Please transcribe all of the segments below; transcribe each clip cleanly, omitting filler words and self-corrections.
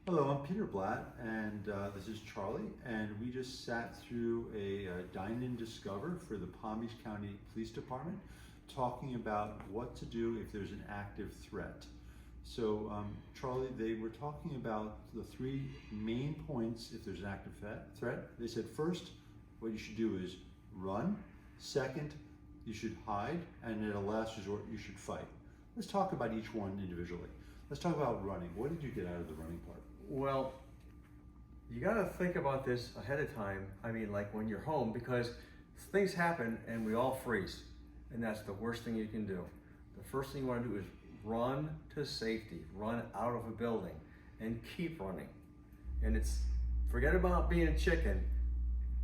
Hello, I'm Peter Blatt, and this is Charlie, and we just sat through a Dine Discover for the Palm Beach County Police Department, talking about what to do if there's an active threat. So, Charlie, they were talking about the three main points if there's an active threat. They said first, what you should do is run. Second, you should hide, and at a last resort, you should fight. Let's talk about each one individually. Let's talk about running. What did you get out of the running part? Well, you got to think about this ahead of time. I mean, like when you're home, because things happen and we all freeze, and that's the worst thing you can do. The first thing you want to do is run to safety, run out of a building, and keep running. And forget about being a chicken.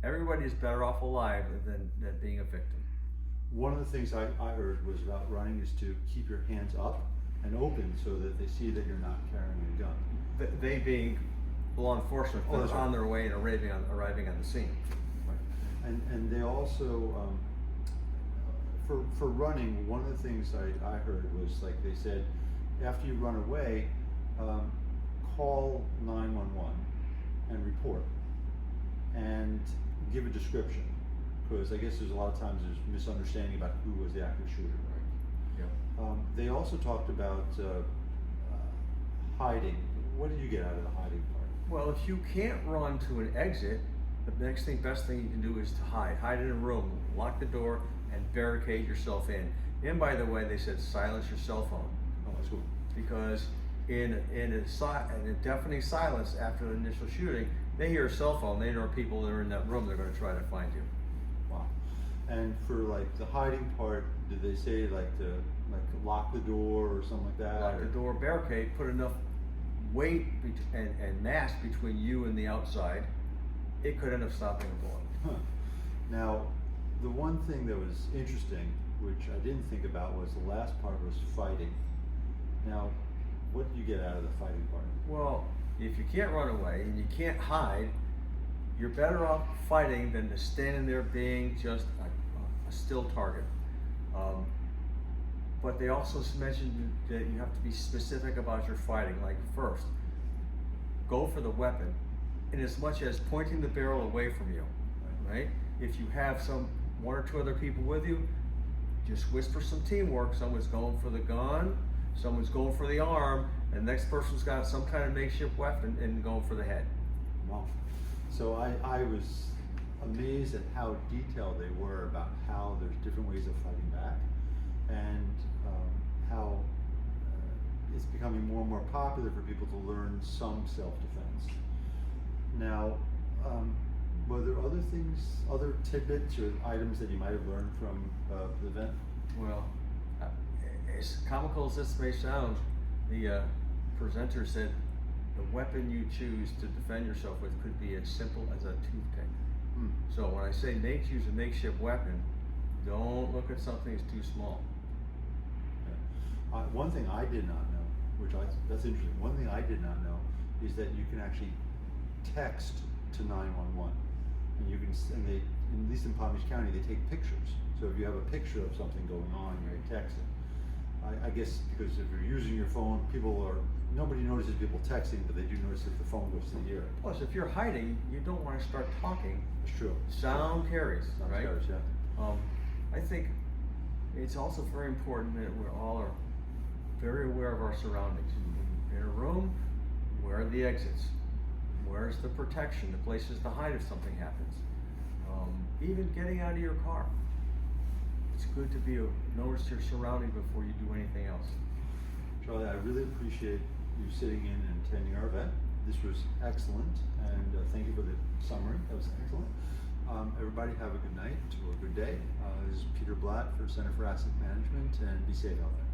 Everybody's better off alive than being a victim. One of the things I heard was about running is to keep your hands up and open so that they see that you're not carrying a gun. They being law enforcement, that's right. On their way and arriving on the scene. Right. And they also, for running, one of the things I heard was, like they said, after you run away, call 911 and report and give a description, because I guess there's a lot of times there's misunderstanding about who was the active shooter, right? Yeah. They also talked about hiding. What did you get out of the hiding part? Well, if you can't run to an exit, the best thing you can do is to hide. Hide in a room, lock the door, and barricade yourself in. And by the way, they said silence your cell phone. Oh, that's cool. Because in a deafening silence after the initial shooting, they hear a cell phone. They know people that are in that room. They're going to try to find you. Wow. And for like the hiding part, did they say like to lock the door or something like that? Lock the door, barricade, put enough weight and mass between you and the outside, it could end up stopping a bullet. Huh. Now, the one thing that was interesting, which I didn't think about, was the last part was fighting. Now, what did you get out of the fighting part? Well, if you can't run away and you can't hide, you're better off fighting than to standing there being just a still target. But they also mentioned that you have to be specific about your fighting. Like first, go for the weapon, in as much as pointing the barrel away from you, right? If you have one or two other people with you, just whisper some teamwork. Someone's going for the gun, someone's going for the arm, and the next person's got some kind of makeshift weapon and going for the head. Wow. So I was amazed at how detailed they were about how there's different ways of fighting back, and how it's becoming more and more popular for people to learn some self-defense. Now, were there other things, other tidbits or items that you might have learned from the event? Well, as comical as this may sound, the presenter said the weapon you choose to defend yourself with could be as simple as a toothpick. So when I say use a makeshift weapon, don't look at something that's too small. One thing I did not know, that's interesting. One thing I did not know is that you can actually text to 911, and you can, at least in Palm Beach County, they take pictures. So if you have a picture of something going on, you text it. I guess because if you're using your phone, nobody notices people texting, but they do notice if the phone goes to the ear. Plus, if you're hiding, you don't want to start talking. It's true. Sound carries, right? Carries, yeah. I think it's also very important that we all are very aware of our surroundings. In a room, where are the exits? Where's the protection, the places to hide if something happens? Even getting out of your car. It's good to notice your surroundings before you do anything else. Charlie, I really appreciate you sitting in and attending our event. This was excellent, and thank you for the summary. That was excellent. Everybody have a good night or a good day. This is Peter Blatt for Center for Asset Management, and be safe out there.